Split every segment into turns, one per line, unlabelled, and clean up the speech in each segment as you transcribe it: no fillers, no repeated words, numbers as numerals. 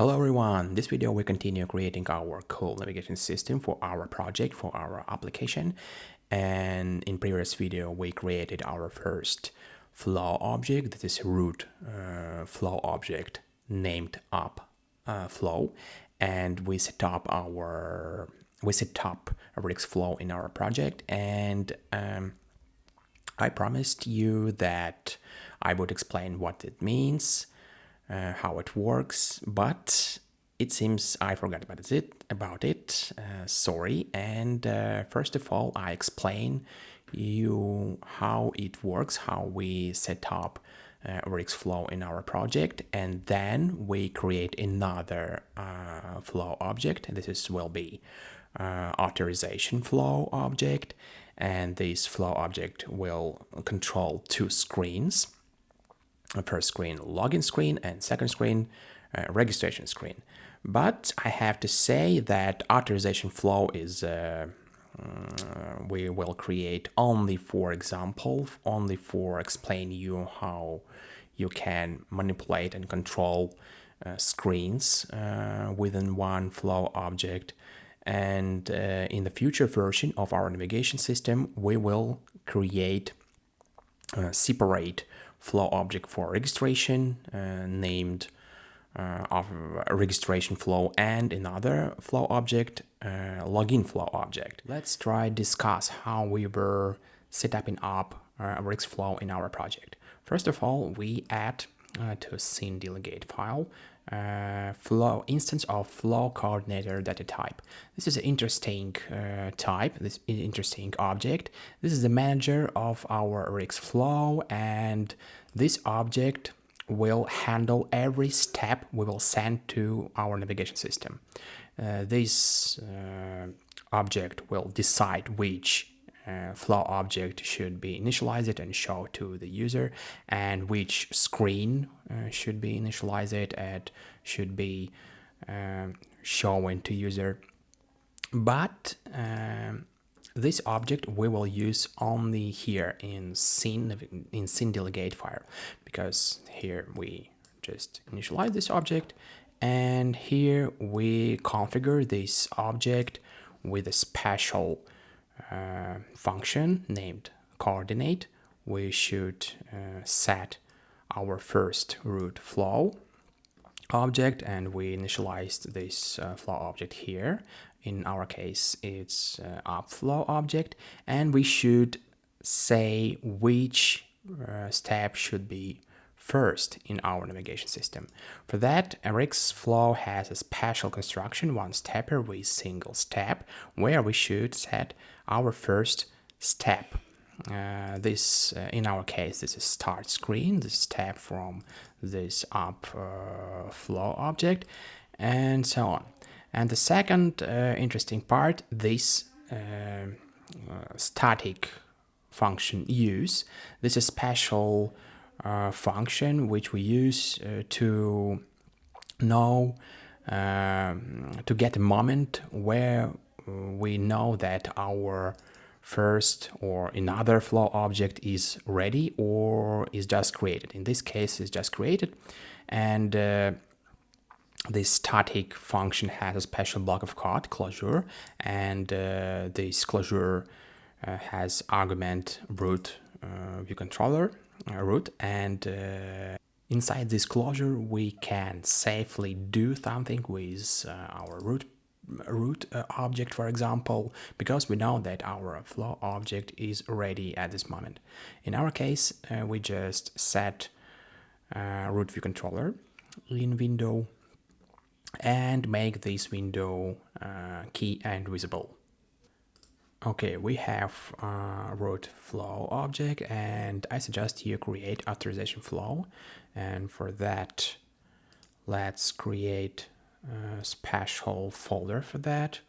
Hello everyone, this video we continue creating our cool navigation system for our project, for our application. And in previous video we created our first flow object. This is root flow object named AppFlow, and we set up RxFlow in our project. And I promised you that I would explain what it means, how it works, but it seems I forgot about it. Sorry. And first of all, I explain you how it works, how we set up RxFlow in our project, and then we create another flow object. This will be AuthorisationFlow object, and this flow object will control two screens. First screen, LoginScreen, and second screen, RegistrationScreen. But I have to say that AuthorisationFlow is we will create only for example, only for explain you how you can manipulate and control screens within one flow object. And in the future version of our navigation system, we will create separate flow object for registration named of RegistrationFlow, and another flow object, login flow object. Let's try discuss how we were setting up RxFlow in our project. First of all, we add to a scene delegate file flow instance of flow coordinator data type. This is an interesting type, this interesting object. This is the manager of our RxFlow, and this object will handle every step we will send to our navigation system. This object will decide which flow object should be initialized and show to the user, and which screen should be initialized and should be shown to user. But this object we will use only here in scene delegate file, because here we just initialize this object, and here we configure this object with a special function named coordinate. We should set our first root flow object, and we initialized this flow object here. In our case, it's AppFlow object, and we should say which step should be first in our navigation system. For that, RxFlow has a special construction, one stepper with single step, where we should set our first step. This in our case, this is StartScreen, this step from this AppFlow object, and so on. And the second interesting part, this static function use. This is a special function which we use to know, to get a moment where we know that our first or another flow object is ready or is just created. In this case, it's just created, and this static function has a special block of code, closure, and this closure has argument root view controller root, and inside this closure we can safely do something with our root object, for example, because we know that our flow object is ready at this moment. In our case, we just set root view controller in window and make this window key and visible. Okay, we have root flow object, and I suggest you create authorization flow. And for that, let's create a special folder for that.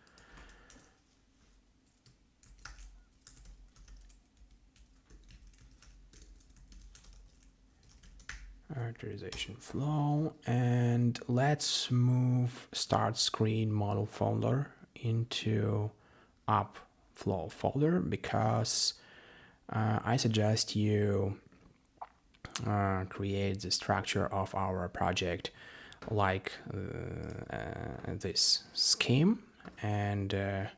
Authorization flow, and let's move StartScreen model folder into AppFlow folder, because I suggest you create the structure of our project like this scheme, and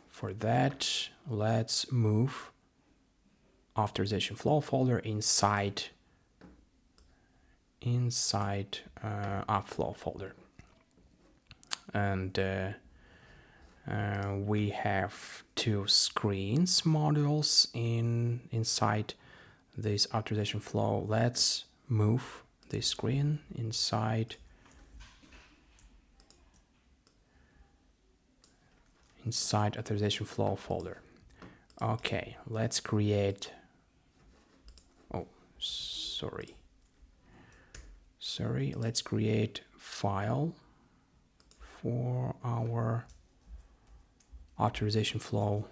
for that, let's move AuthorisationFlow folder inside AppFlow folder, and we have two screens modules inside this AuthorisationFlow. Let's move this screen inside AuthorisationFlow folder. Okay, let's create. Oh, sorry. Let's create file for our AuthorisationFlow.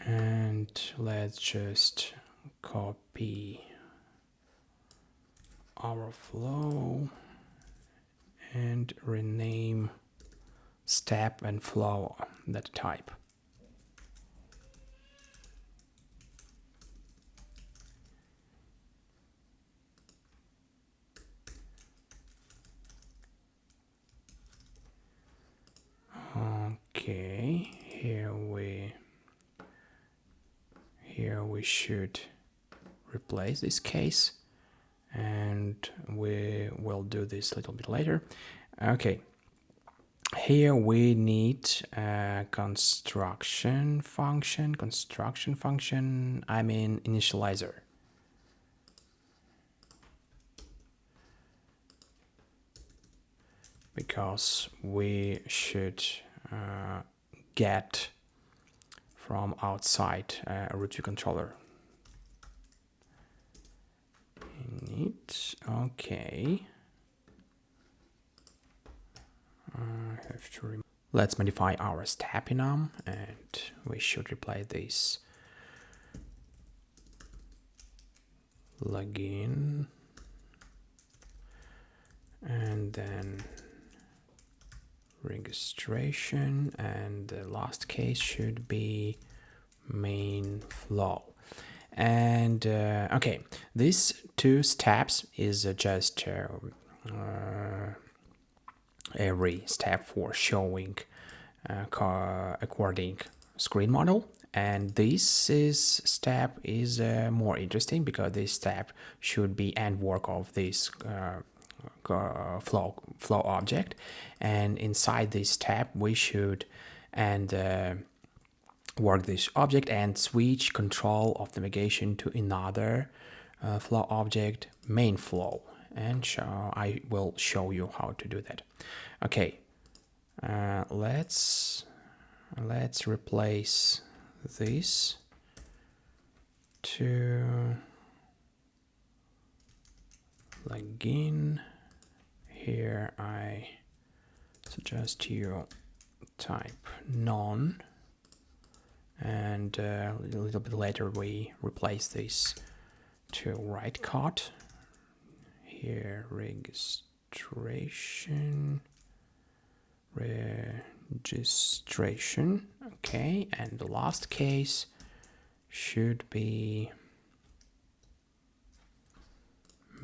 And let's just copy our flow and rename step and flow that type. Okay, here we should replace this case, and we will do this a little bit later. Okay, here we need a construction function, I mean initializer. Because we should get from outside a root view controller. Okay. Let's modify our step enum, and we should replace this login, and then registration, and the last case should be MainFlow. And okay, these two steps is just every step for showing according screen model, and this step is more interesting because this step should be end work of this flow object, and inside this step we should work this object and switch control of navigation to another flow object, MainFlow, and I will show you how to do that. Okay, let's replace this to login. Here I suggest you type none, and a little bit later we replace this to right cut. Here registration, okay, and the last case should be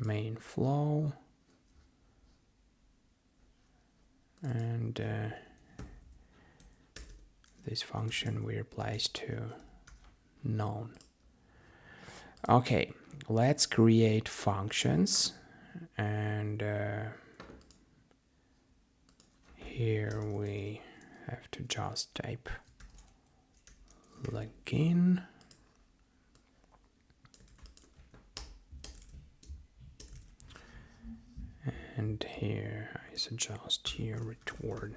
MainFlow, and this function we replace to none. Okay, let's create functions, and here we have to just type login, and here I suggest here return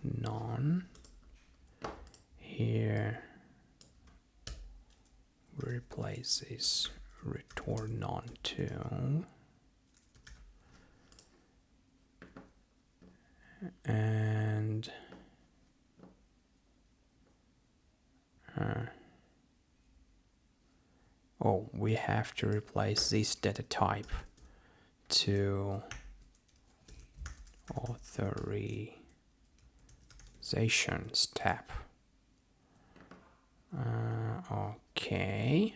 none. Here we replace this return none too, and oh, we have to replace this data type to authorization step. Okay.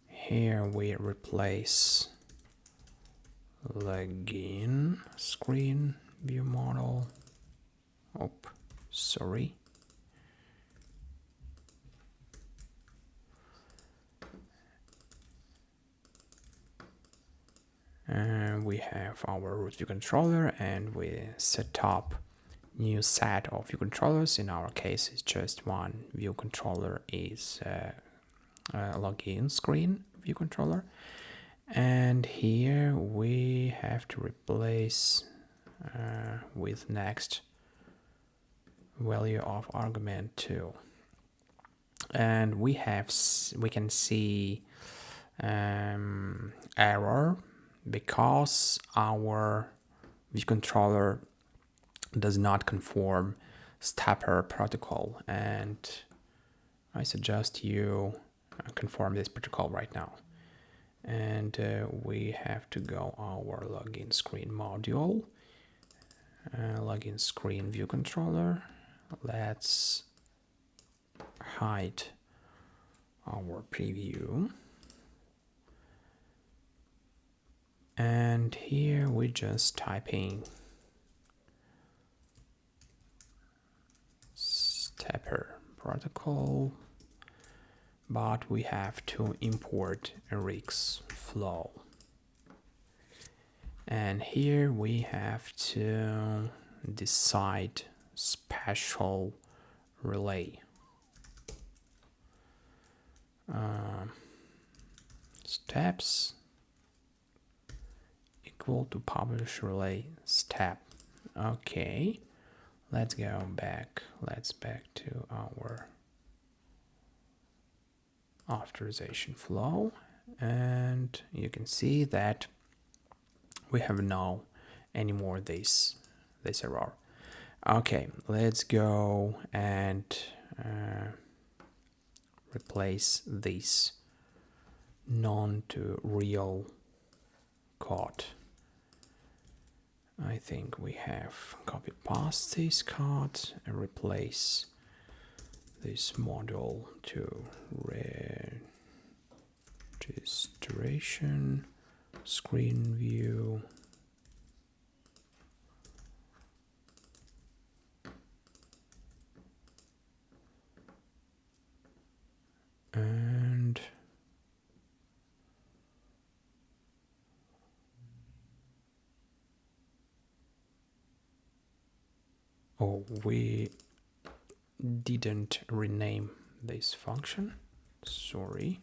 Here we replace login screen view model. Oh, sorry. And we have our root view controller, and we set up new set of view controllers. In our case, it's just one view controller is login screen view controller. And here we have to replace with next value of argument 2. And we can see error because our view controller does not conform stepper protocol, and I suggest you conform this protocol right now. And we have to go our login screen module, login screen view controller. Let's hide our preview, and here we just typing stepper protocol, but we have to import RxFlow. And here we have to decide special relay. Steps equal to publish relay step. Okay, let's go back. Let's back to our authorization flow, and you can see that we have no anymore this error. Okay, let's go and replace this non to real code. I think we have copy paste this code and replace this module to registration screen view. And oh, we didn't rename this function. Sorry.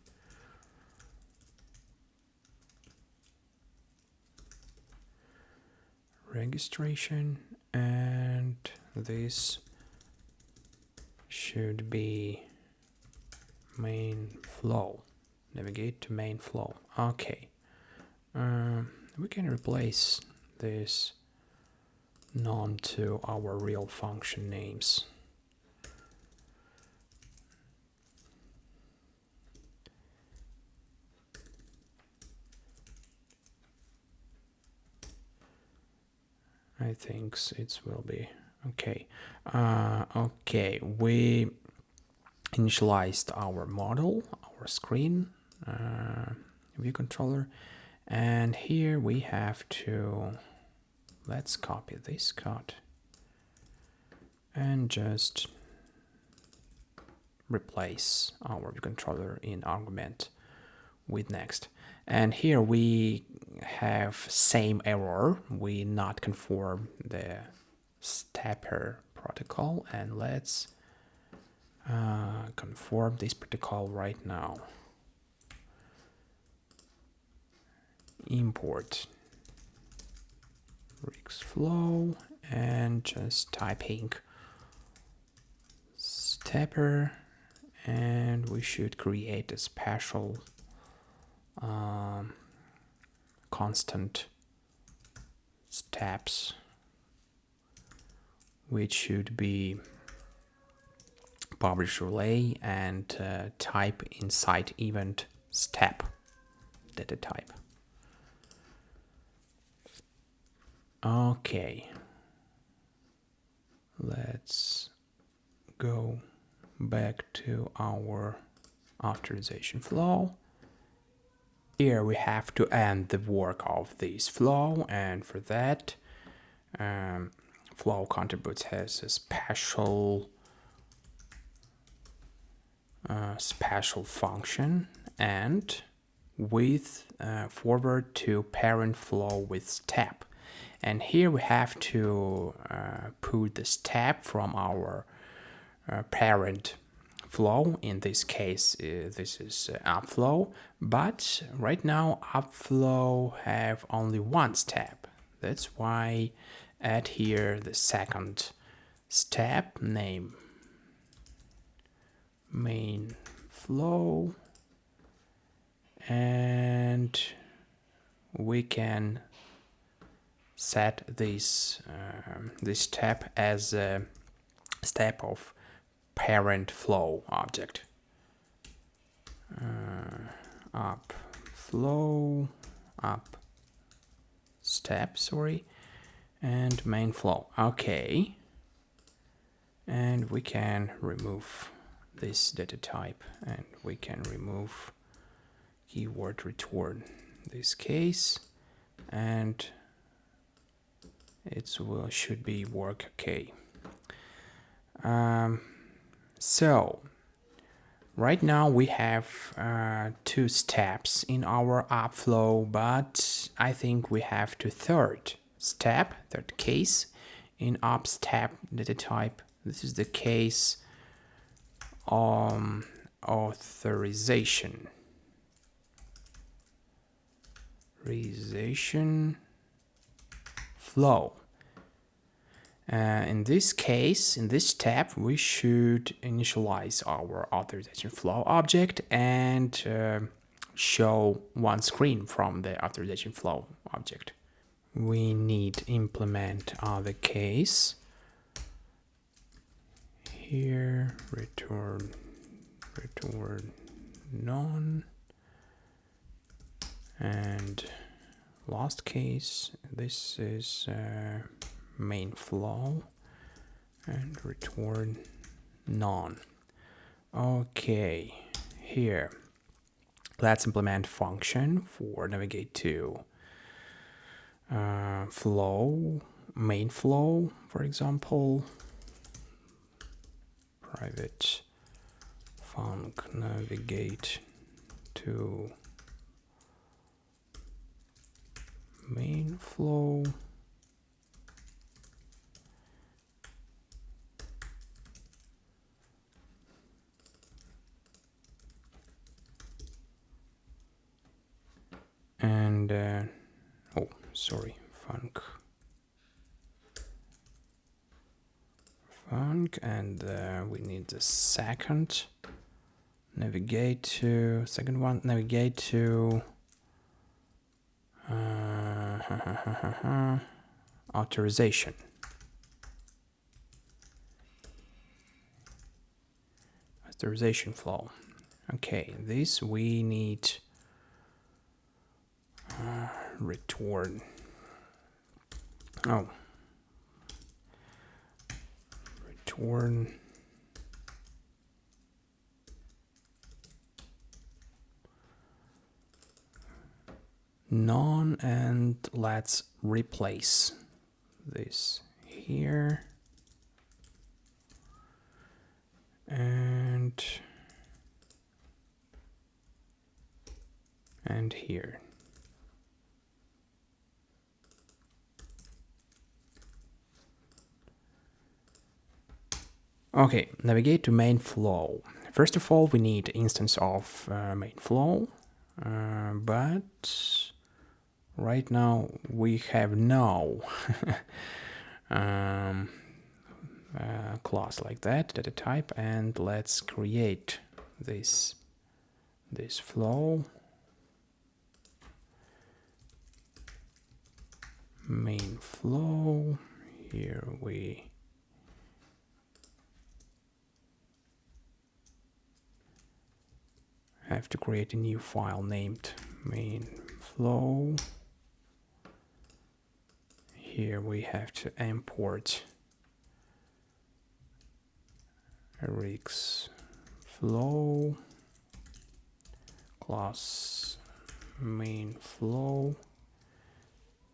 Registration, and this should be MainFlow. Navigate to MainFlow. Okay. We can replace this non to our real function names. I think it will be okay. Okay, we initialized our model, our screen view controller, and here we have to, let's copy this code and just replace our view controller in argument with next. And here we have same error, we not conform the stepper protocol, and let's conform this protocol right now. Import RxFlow and just typing stepper, and we should create a special constant steps, which should be publish relay and type inside event step data type. Okay, let's go back to our AuthorisationFlow. Here we have to end the work of this flow, and for that, flow contributes has a special function, and with forward to parent flow with step. And here we have to put the step from our parent flow. In this case, this is AppFlow, but right now AppFlow have only one step. That's why add here the second step, name MainFlow, and we can set this step as a step of parent flow object. AppFlow, AppStep, and MainFlow. Okay, and we can remove this data type, and we can remove keyword return this case, and it should be work okay. So right now we have two steps in our AppFlow, but I think we have to third case in AppStep data type. This is the case authorization flow. In this case, in this step, we should initialize our authorization flow object and show one screen from the authorization flow object. We need implement other case. Here, return none, and last case, this is MainFlow, and return none. Okay, here let's implement function for navigate to flow, MainFlow, for example, private func navigate to MainFlow. And func, and we need the second one, navigate to authorization. Authorization flow. Okay, this we need return. Return none, and let's replace this here and here. Okay, navigate to MainFlow. First of all, we need instance of MainFlow, but right now we have no class like that, data type, and let's create this flow. MainFlow. Here we have to create a new file named MainFlow. Here we have to import RxFlow. class MainFlow,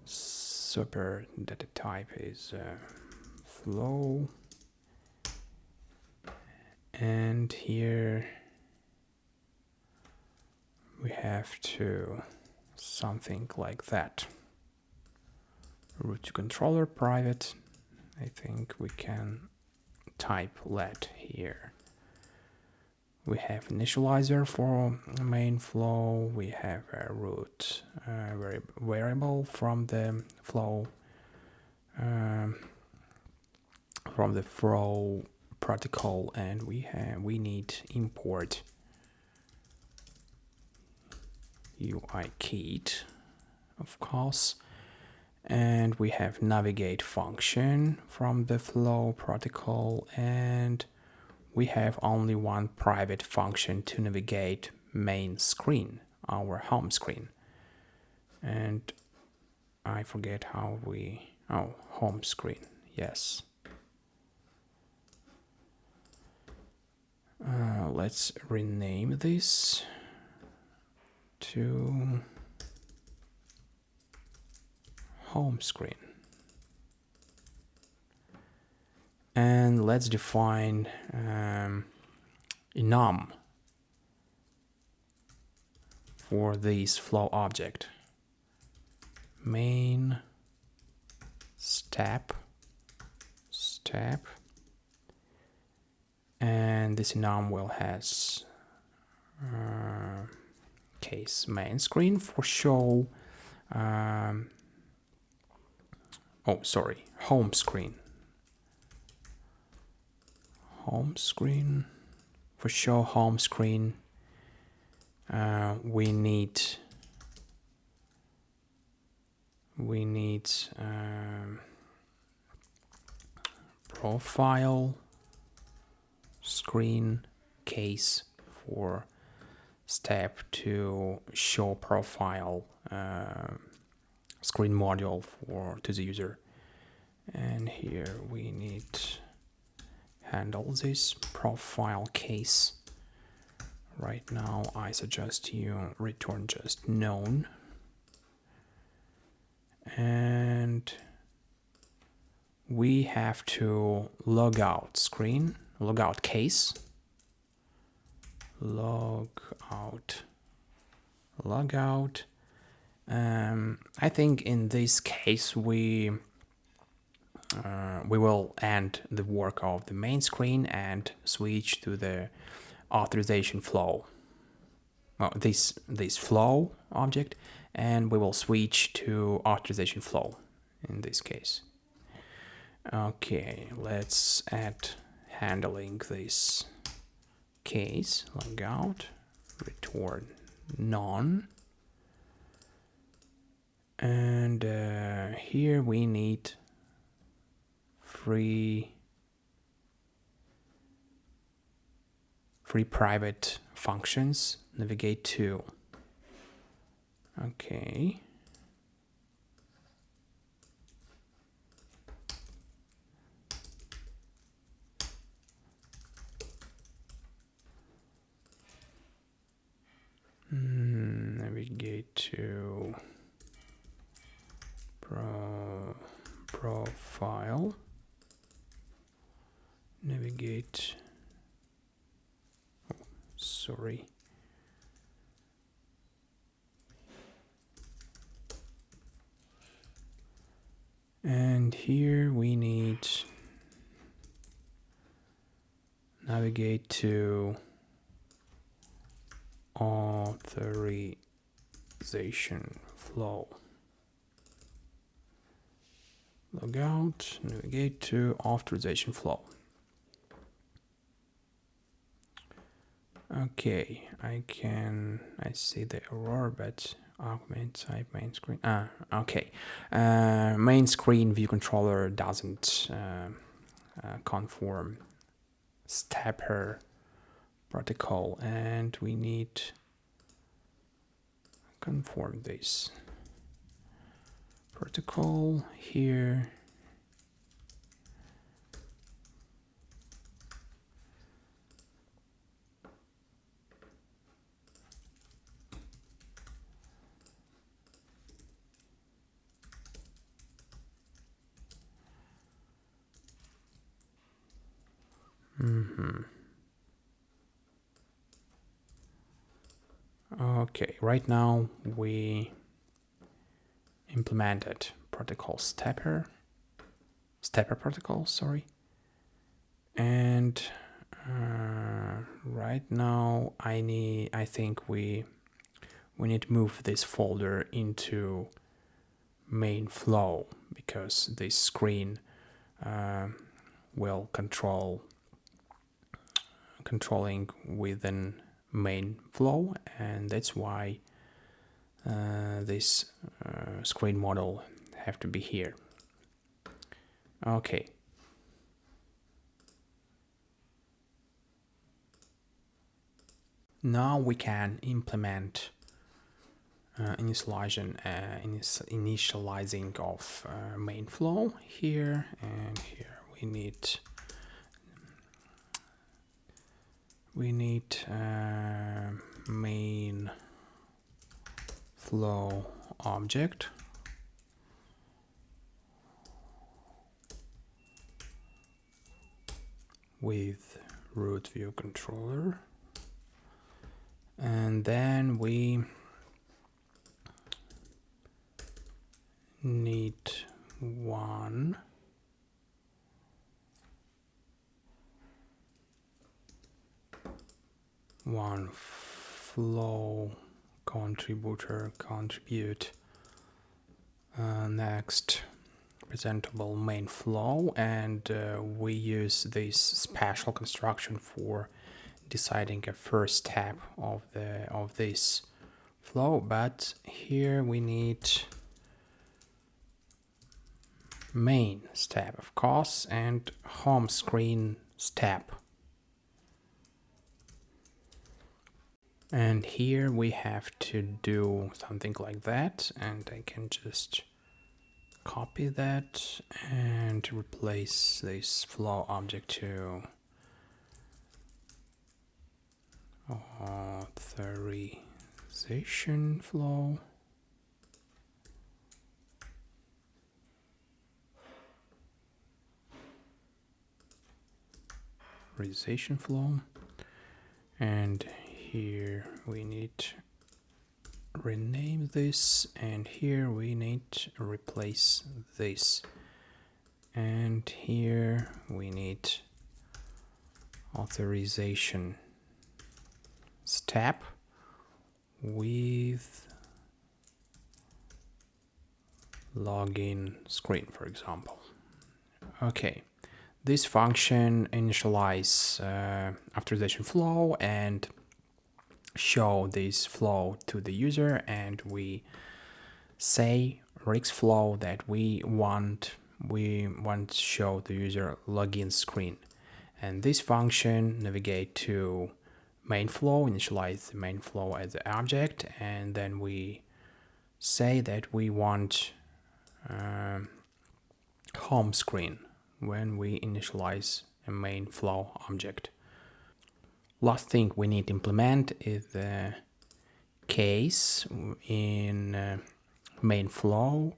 super data type is flow, and here we have to something like that. Root to controller private. I think we can type let here. We have initializer for MainFlow. We have a root variable from the flow protocol, and we need import UIKit, of course, and we have navigate function from the flow protocol, and we have only one private function to navigate main screen, our home screen. And I forget how home screen, yes. Let's rename this to home screen. And let's define enum for this flow object. Main step, and this enum will has case main screen for show. Home screen. Home screen for show home screen. We need profile screen case for step to show profile screen module to the user, and here we need handle this profile case. Right now I suggest you return just known, and we have to logout case, logout. I think in this case we will end the work of the main screen and switch to the authorization flow. This flow object, and we will switch to authorization flow in this case. Okay, let's add handling this case, logout, return none, and here we need free private functions, navigate to. Okay. Navigate to profile. Navigate. Sorry. And here we need navigate to AuthorisationFlow. Logout, navigate to AuthorisationFlow. Okay, I see the error, but augment type main screen. Okay. Main screen view controller doesn't conform stepper protocol, and we need conform this protocol here. Okay, right now we implemented protocol stepper protocol, sorry. And right now I think we need to move this folder into MainFlow, because this screen will controlling within MainFlow, and that's why this screen model have to be here. Okay. Now we can implement initializing of MainFlow here, and here we need MainFlow object with root view controller, and then we need one flow contributor contribute next presentable MainFlow, and we use this special construction for deciding a first step of this flow. But here we need main step, of course, and home screen step. And here we have to do something like that, and I can just copy that and replace this flow object to AuthorisationFlow. AuthorisationFlow, and here we need to rename this, and here we need to replace this, and here we need authorization step with LoginScreen, for example. Okay, this function initialize AuthorisationFlow and show this flow to the user, and we say RxFlow that we want to show the user LoginScreen, and this function navigate to MainFlow, initialize the MainFlow as the object, and then we say that we want home screen when we initialize a MainFlow object. Last thing we need to implement is the case in MainFlow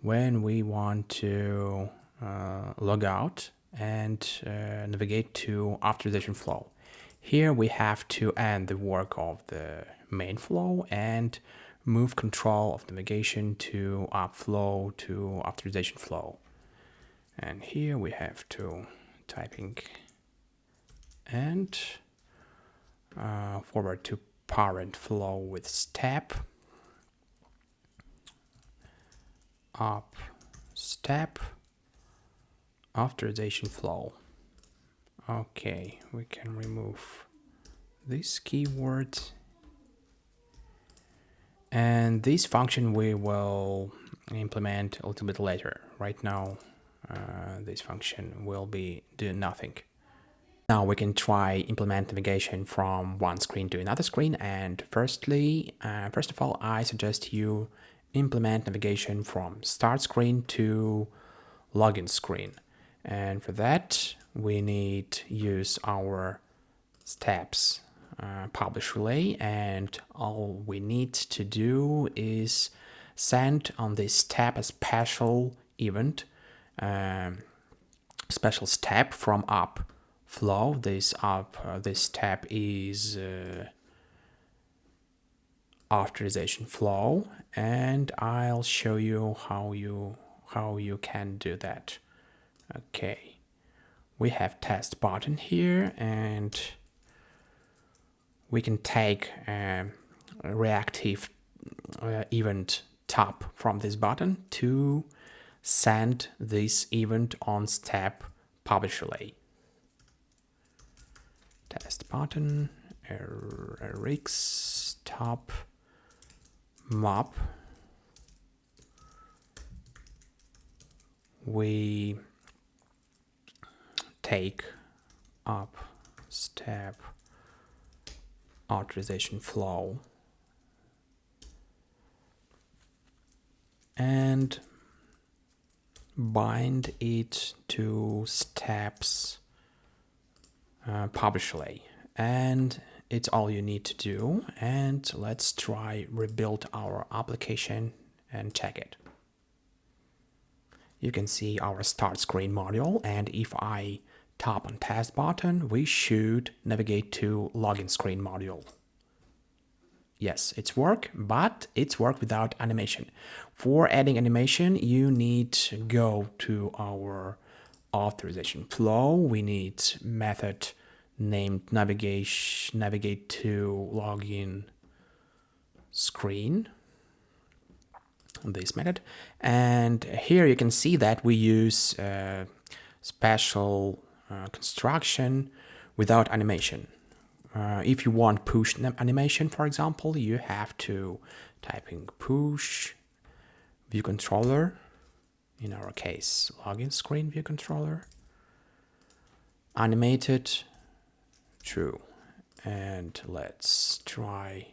when we want to log out and navigate to AuthorisationFlow. Here we have to end the work of the MainFlow and move control of navigation to AppFlow to AuthorisationFlow. And here we have to typing and forward to parent flow with step, AppStep, AuthorisationFlow. Okay, we can remove this keyword, and this function we will implement a little bit later. Right now this function will be doing nothing. Now we can try implement navigation from one screen to another screen, and first of all I suggest you implement navigation from StartScreen to LoginScreen, and for that we need to use our steps publish relay, and all we need to do is send on this step a special event, special step from flow. This tab is authorization flow, and I'll show you how you can do that. Okay, we have test button here, and we can take a reactive event tab from this button to send this event on step publishly. Test button, Rx top map. We take up step authorization flow and bind it to steps publishly, and it's all you need to do. And let's try rebuild our application and check it. You can see our start screen module, and if I tap on test button, we should navigate to login screen module. Yes, it's work, but it's work without animation. For adding animation, you need to go to our authorization flow. We need method named navigate to login screen, this method, and here you can see that we use special construction without animation. If you want push animation, for example, you have to type in push view controller, in our case login screen view controller, animated true, and let's try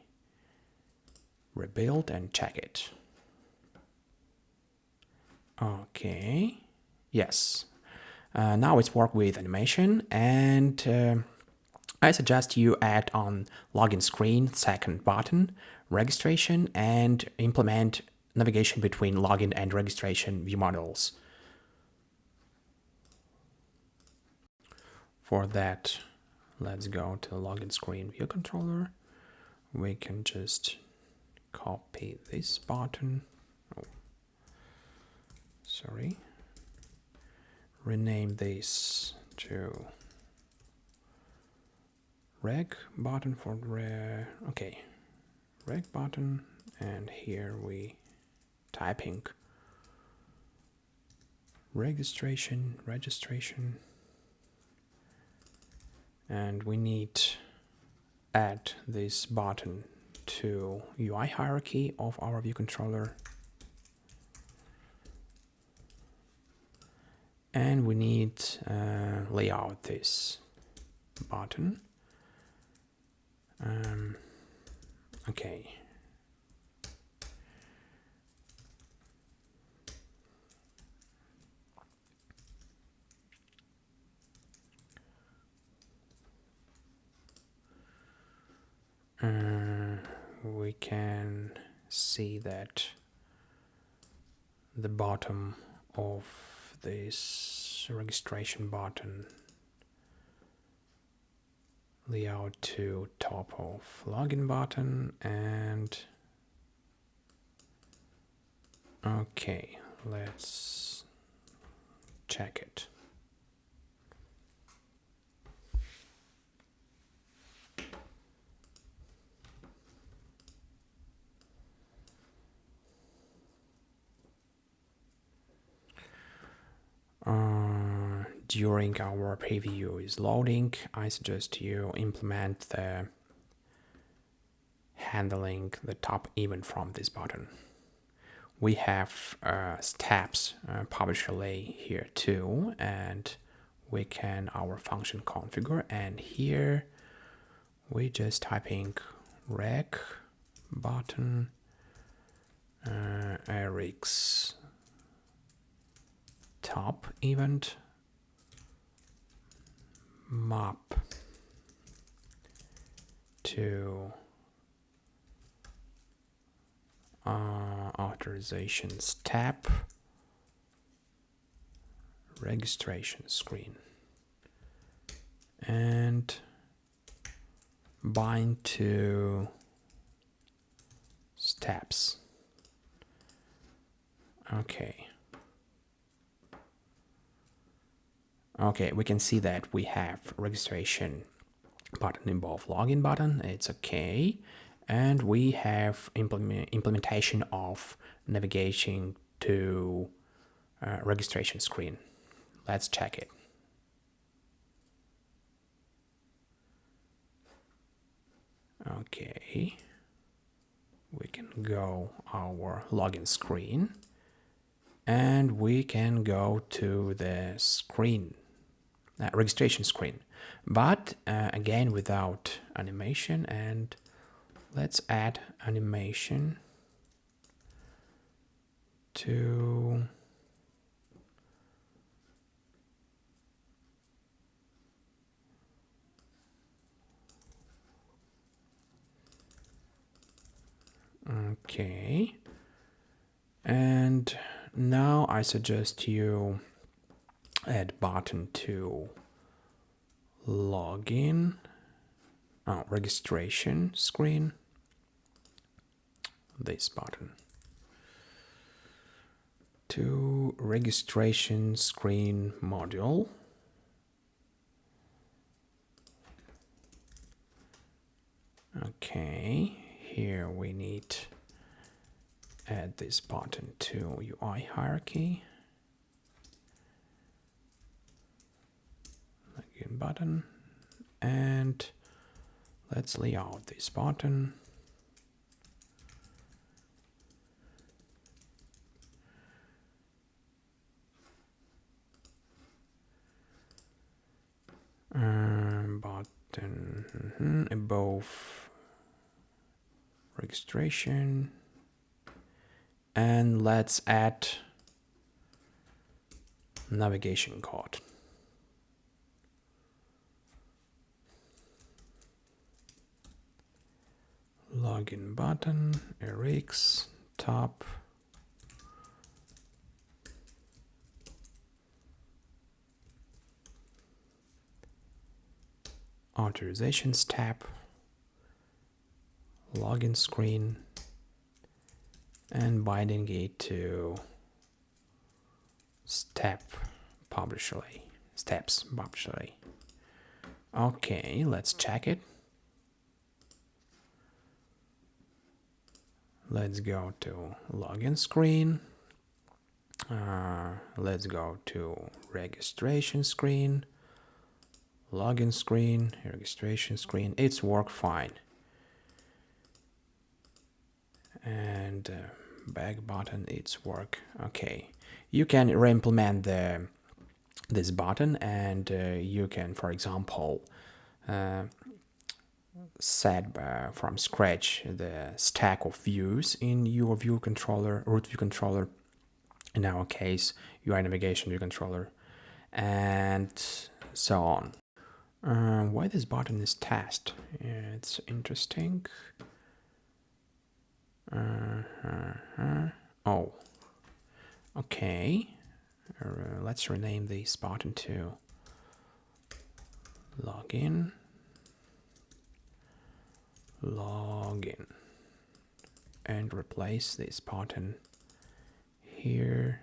rebuild and check it. Okay, yes, now it's work with animation, and I suggest you add on login screen second button registration and implement navigation between login and registration view models. For that, let's go to the login screen view controller. We can just copy this button. Oh, sorry. Rename this to reg button for okay, reg button, and here we typing registration, and we need add this button to UI hierarchy of our view controller, and we need layout this button. Okay. We can see that the bottom of this registration button layout to top of login button, and okay, let's check it. During our preview is loading, I suggest you implement the handling the top event from this button. We have steps publishly here too, and we can our function configure, and here we just typing reg button Rx top event map to authorizations tab registration screen, and bind to steps. Okay. Okay, we can see that we have registration button in both login button. It's okay. And we have implementation of navigation to registration screen. Let's check it. Okay. We can go our login screen and we can go to the screen, registration screen, but again without animation. And let's add animation to okay. And now I suggest you add button to login, registration screen, this button, to registration screen module. Okay, here we need add this button to UI hierarchy. Login button, and let's lay out this button. Button above registration, and let's add navigation code. Login button, Rx, top, authorizations tab, login screen, and binding it to steps publishly. Okay, let's check it. Let's go to login screen. Let's go to registration screen, login screen, registration screen. It's worked fine. And back button, it's work. Okay, you can re-implement this button, and you can, for example, set from scratch the stack of views in your view controller, root view controller, in our case UI navigation view controller, and so on. Why this button is test? It's interesting. Oh, okay. Let's rename this button to login, and replace this button here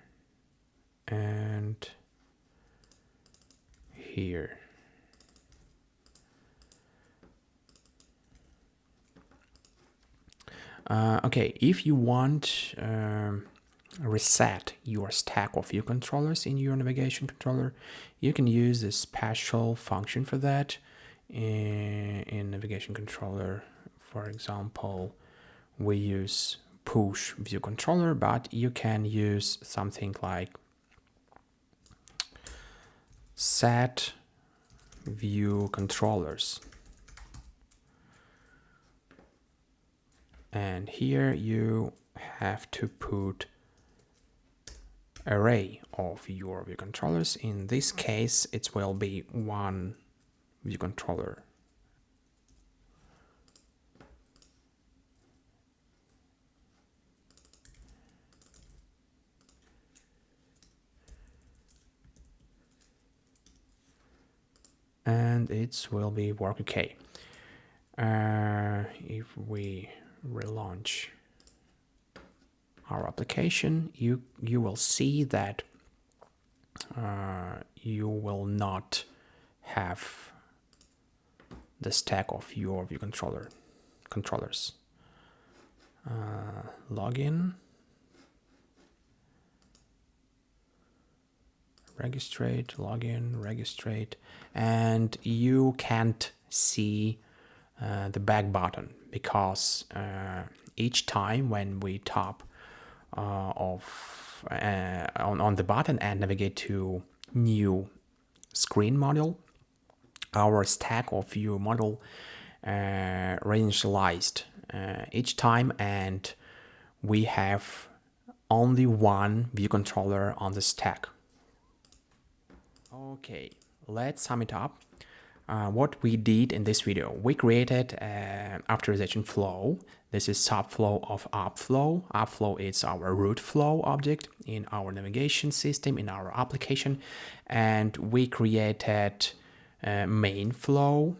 and here. Okay, if you want reset your stack of view controllers in your navigation controller, you can use a special function for that in navigation controller. For example, we use push view controller, but you can use something like set view controllers. And here you have to put array of your view controllers. In this case, it will be one view controller. And and it will be work okay. If we relaunch our application, you will see that you will not have the stack of your view controllers. Login, registrate, login, registrate, and you can't see the back button because each time when we tap on the button and navigate to new screen module, our stack of view model reinitialized each time, and we have only one view controller on the stack. Okay, let's sum it up. What we did in this video, we created AuthorisationFlow. This is subflow of AppFlow. AppFlow is our root flow object in our navigation system, in our application. And we created MainFlow.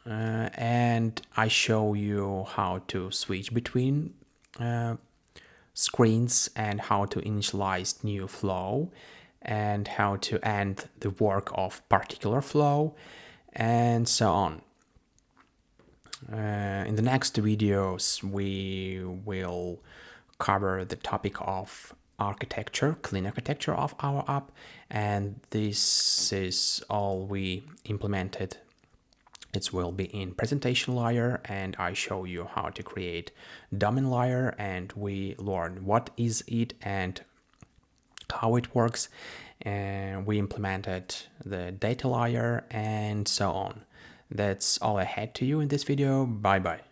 And I show you how to switch between screens and how to initialize new flow and how to end the work of particular flow and so on. In the next videos, we will cover the topic of architecture, clean architecture of our app, and this is all we implemented. It will be in presentation layer, and I show you how to create domain layer, and we learn what is it and how it works, and we implemented the data layer and so on. That's all I had to you in this video. Bye bye.